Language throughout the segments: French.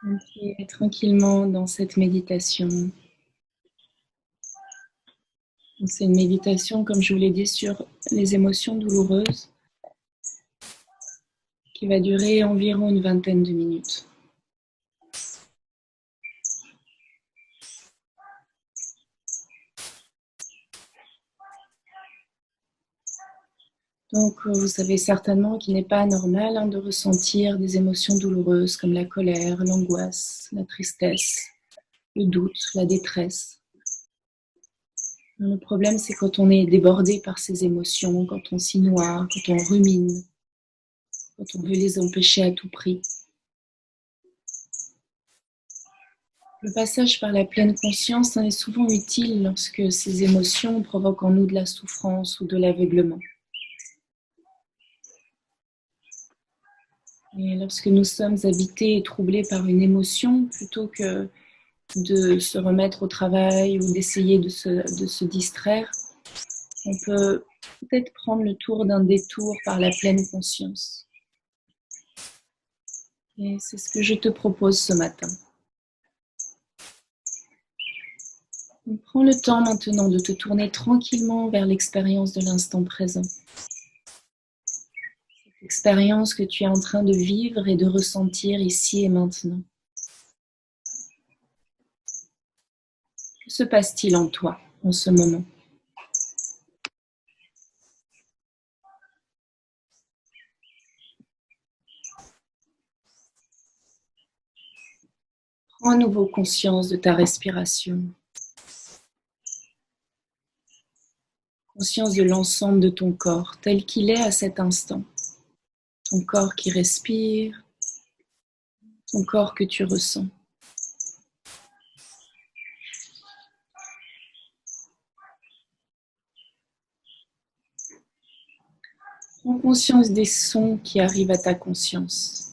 Entrez tranquillement dans cette méditation. C'est une méditation, comme je vous l'ai dit, sur les émotions douloureuses qui va durer environ une vingtaine de minutes. Donc, vous savez certainement qu'il n'est pas normal de ressentir des émotions douloureuses comme la colère, l'angoisse, la tristesse, le doute, la détresse. Le problème, c'est quand on est débordé par ces émotions, quand on s'y noie, quand on rumine, quand on veut les empêcher à tout prix. Le passage par la pleine conscience est souvent utile lorsque ces émotions provoquent en nous de la souffrance ou de l'aveuglement. Et lorsque nous sommes habités et troublés par une émotion, plutôt que de se remettre au travail ou d'essayer de se distraire, on peut peut-être prendre le tour d'un détour par la pleine conscience. Et c'est ce que je te propose ce matin. Donc, prends le temps maintenant de te tourner tranquillement vers l'expérience de l'instant présent. L'expérience que tu es en train de vivre et de ressentir ici et maintenant. Que se passe-t-il en toi en ce moment ? Prends à nouveau conscience de ta respiration. Conscience de l'ensemble de ton corps tel qu'il est à cet instant. Ton corps qui respire, ton corps que tu ressens. Prends conscience des sons qui arrivent à ta conscience.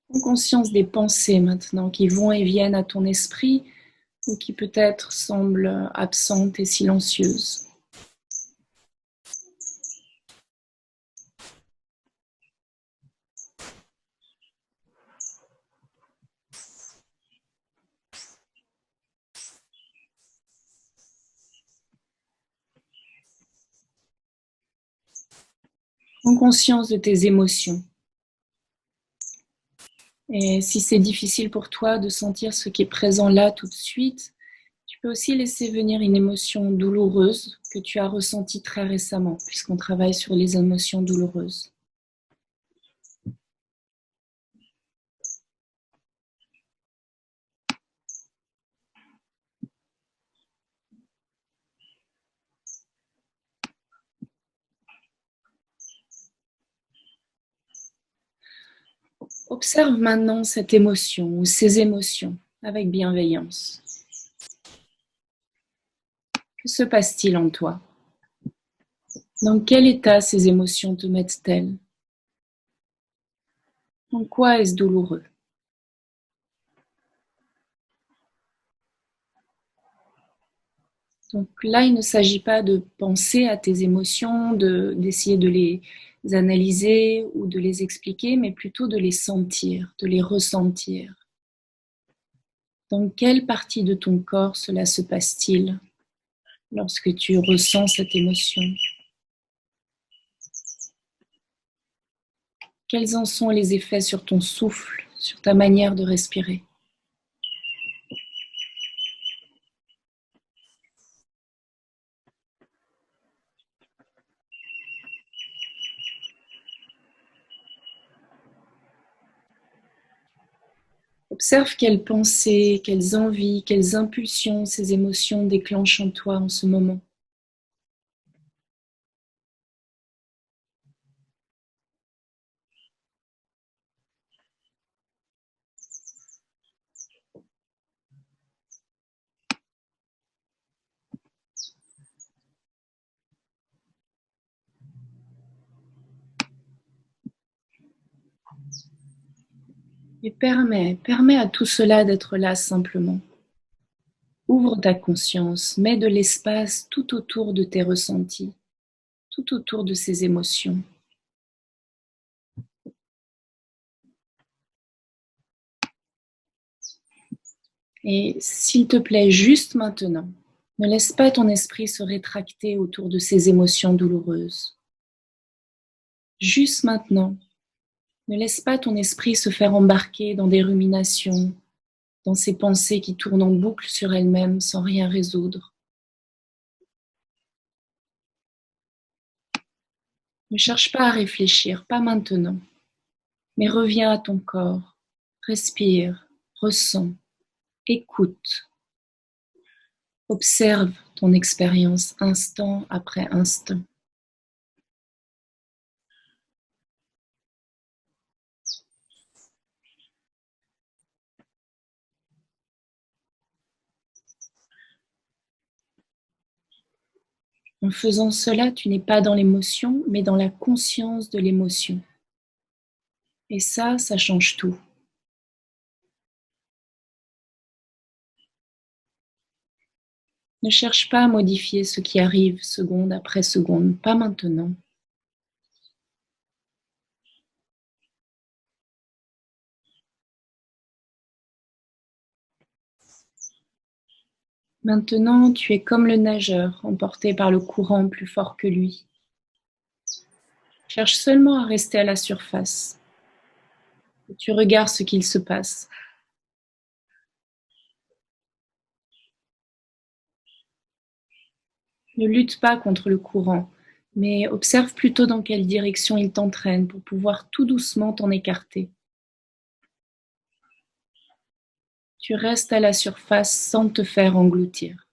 Prends conscience des pensées maintenant qui vont et viennent à ton esprit ou qui peut-être semblent absentes et silencieuses. Prends conscience de tes émotions. Et si c'est difficile pour toi de sentir ce qui est présent là tout de suite, tu peux aussi laisser venir une émotion douloureuse que tu as ressentie très récemment, puisqu'on travaille sur les émotions douloureuses. Observe maintenant cette émotion ou ces émotions avec bienveillance. Que se passe-t-il en toi ? Dans quel état ces émotions te mettent-elles ? En quoi est-ce douloureux ? Donc là, il ne s'agit pas de penser à tes émotions, d'essayer de les analyser ou de les expliquer, mais plutôt de les sentir, de les ressentir. Dans quelle partie de ton corps cela se passe-t-il lorsque tu ressens cette émotion ? Quels en sont les effets sur ton souffle, sur ta manière de respirer ? Observe quelles pensées, quelles envies, quelles impulsions ces émotions déclenchent en toi en ce moment. Et permets à tout cela d'être là simplement. Ouvre ta conscience, mets de l'espace tout autour de tes ressentis, tout autour de ces émotions. Et s'il te plaît, juste maintenant, ne laisse pas ton esprit se rétracter autour de ces émotions douloureuses. Juste maintenant, ne laisse pas ton esprit se faire embarquer dans des ruminations, dans ces pensées qui tournent en boucle sur elles-mêmes sans rien résoudre. Ne cherche pas à réfléchir, pas maintenant, mais reviens à ton corps, respire, ressens, écoute, observe ton expérience instant après instant. En faisant cela, tu n'es pas dans l'émotion, mais dans la conscience de l'émotion. Et ça change tout. Ne cherche pas à modifier ce qui arrive seconde après seconde, pas maintenant. Maintenant, tu es comme le nageur, emporté par le courant plus fort que lui. Cherche seulement à rester à la surface. Et tu regardes ce qu'il se passe. Ne lutte pas contre le courant, mais observe plutôt dans quelle direction il t'entraîne pour pouvoir tout doucement t'en écarter. Tu restes à la surface sans te faire engloutir.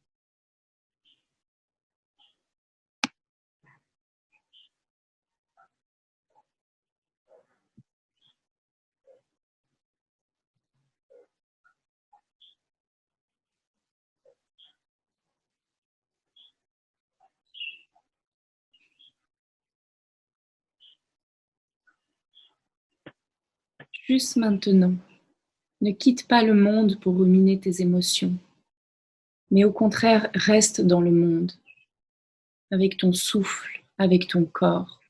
Juste maintenant, ne quitte pas le monde pour ruminer tes émotions, mais au contraire reste dans le monde, avec ton souffle, avec ton corps.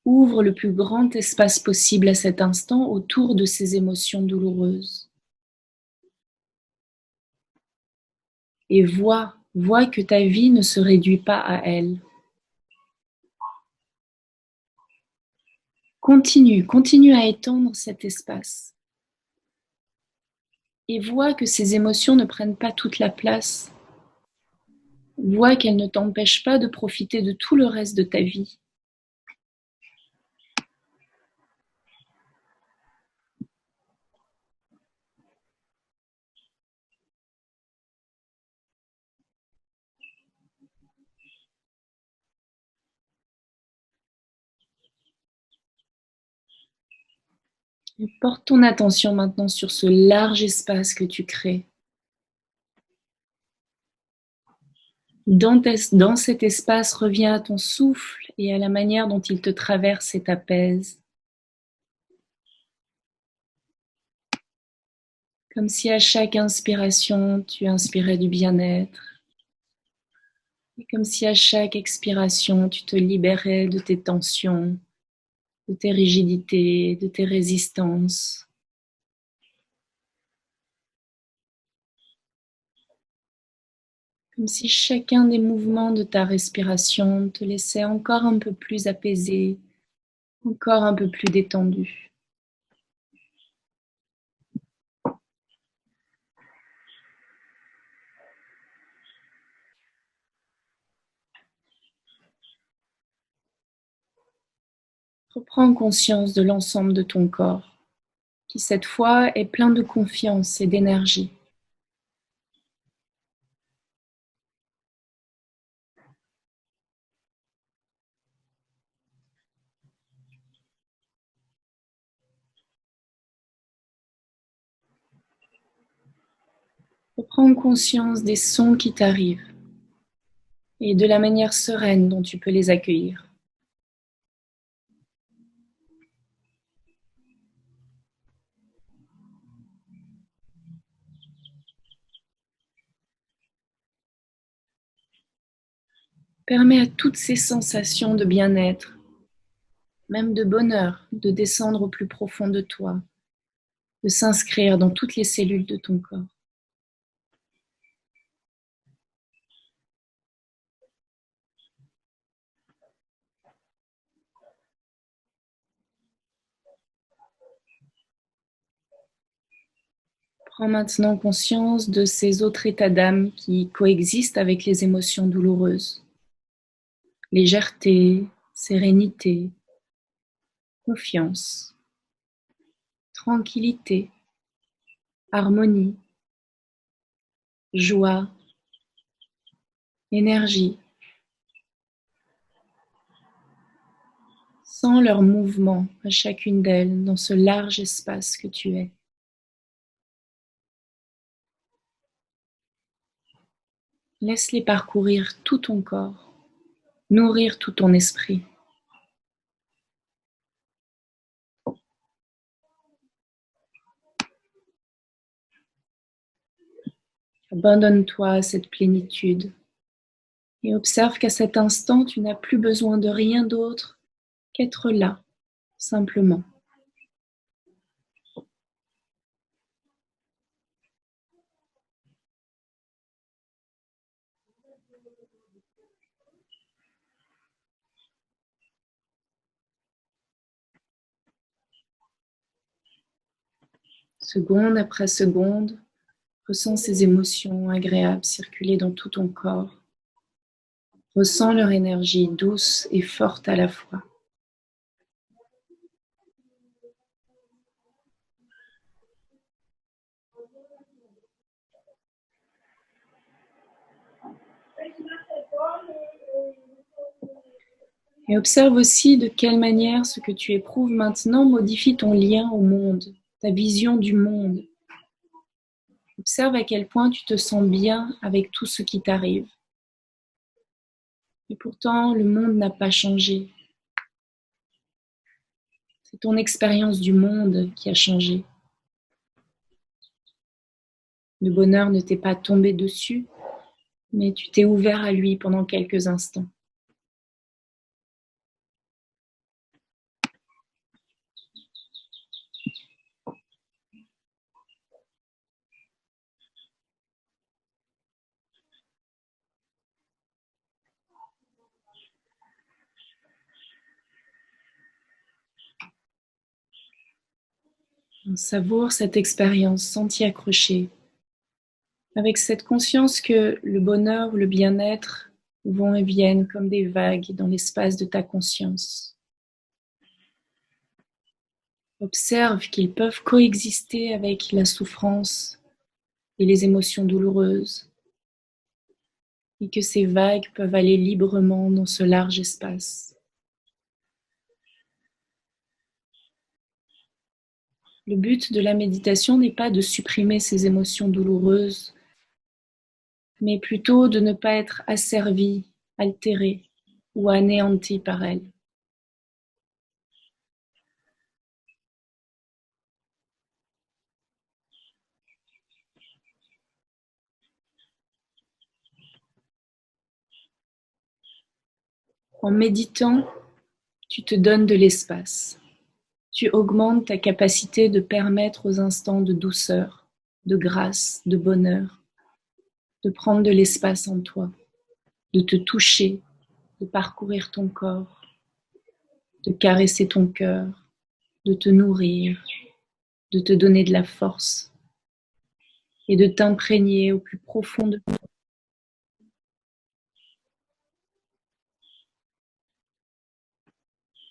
Ouvre le plus grand espace possible à cet instant autour de ces émotions douloureuses. Et vois que ta vie ne se réduit pas à elles. Continue à étendre cet espace. Et vois que ces émotions ne prennent pas toute la place. Vois qu'elles ne t'empêchent pas de profiter de tout le reste de ta vie. Et porte ton attention maintenant sur ce large espace que tu crées. Dans cet espace, reviens à ton souffle et à la manière dont il te traverse et t'apaise. Comme si à chaque inspiration, tu inspirais du bien-être. Et comme si à chaque expiration, tu te libérais de tes tensions, de tes rigidités, de tes résistances. Comme si chacun des mouvements de ta respiration te laissait encore un peu plus apaisé, encore un peu plus détendu. Reprends conscience de l'ensemble de ton corps, qui cette fois est plein de confiance et d'énergie. Reprends conscience des sons qui t'arrivent et de la manière sereine dont tu peux les accueillir. Permets à toutes ces sensations de bien-être, même de bonheur, de descendre au plus profond de toi, de s'inscrire dans toutes les cellules de ton corps. Prends maintenant conscience de ces autres états d'âme qui coexistent avec les émotions douloureuses. Légèreté, sérénité, confiance, tranquillité, harmonie, joie, énergie. Sens leur mouvement à chacune d'elles dans ce large espace que tu es. Laisse-les parcourir tout ton corps, nourrir tout ton esprit. Abandonne-toi à cette plénitude et observe qu'à cet instant, tu n'as plus besoin de rien d'autre qu'être là, simplement. Seconde après seconde, ressens ces émotions agréables circuler dans tout ton corps. Ressens leur énergie douce et forte à la fois. Et observe aussi de quelle manière ce que tu éprouves maintenant modifie ton lien au monde, ta vision du monde. Observe à quel point tu te sens bien avec tout ce qui t'arrive. Et pourtant, le monde n'a pas changé. C'est ton expérience du monde qui a changé. Le bonheur ne t'est pas tombé dessus, mais tu t'es ouvert à lui pendant quelques instants. On savoure cette expérience sans t'y accrocher, avec cette conscience que le bonheur ou le bien-être vont et viennent comme des vagues dans l'espace de ta conscience. Observe qu'ils peuvent coexister avec la souffrance et les émotions douloureuses, et que ces vagues peuvent aller librement dans ce large espace. Le but de la méditation n'est pas de supprimer ces émotions douloureuses, mais plutôt de ne pas être asservi, altéré ou anéanti par elles. En méditant, tu te donnes de l'espace. Tu augmentes ta capacité de permettre aux instants de douceur, de grâce, de bonheur, de prendre de l'espace en toi, de te toucher, de parcourir ton corps, de caresser ton cœur, de te nourrir, de te donner de la force et de t'imprégner au plus profond de toi.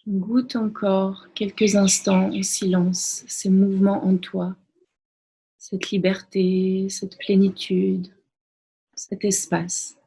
Goûte encore quelques instants en silence ces mouvements en toi, cette liberté, cette plénitude, cet espace.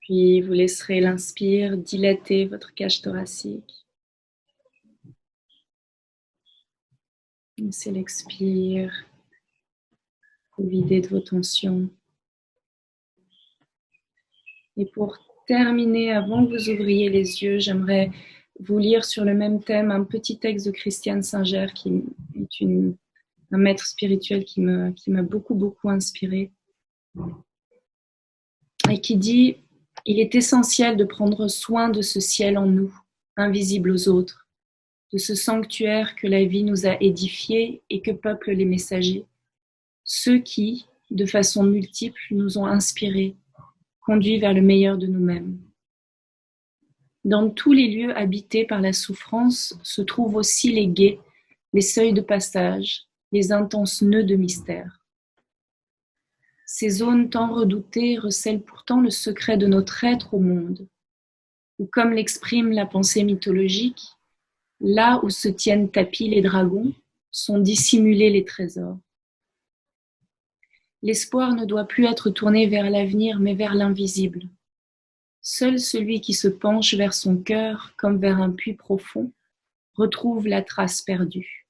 Puis vous laisserez l'inspire dilater votre cage thoracique. Laissez l'expire vous vider de vos tensions. Et pour terminer, avant que vous ouvriez les yeux, j'aimerais vous lire sur le même thème un petit texte de Christiane Singer, qui est un maître spirituel qui m'a beaucoup inspiré, et qui dit: il est essentiel de prendre soin de ce ciel en nous, invisible aux autres, de ce sanctuaire que la vie nous a édifié et que peuplent les messagers, ceux qui, de façon multiple, nous ont inspirés, conduits vers le meilleur de nous-mêmes. Dans tous les lieux habités par la souffrance se trouvent aussi les guets, les seuils de passage, les intenses nœuds de mystère. Ces zones tant redoutées recèlent pourtant le secret de notre être au monde, où, comme l'exprime la pensée mythologique, là où se tiennent tapis les dragons, sont dissimulés les trésors. L'espoir ne doit plus être tourné vers l'avenir, mais vers l'invisible. Seul celui qui se penche vers son cœur comme vers un puits profond retrouve la trace perdue.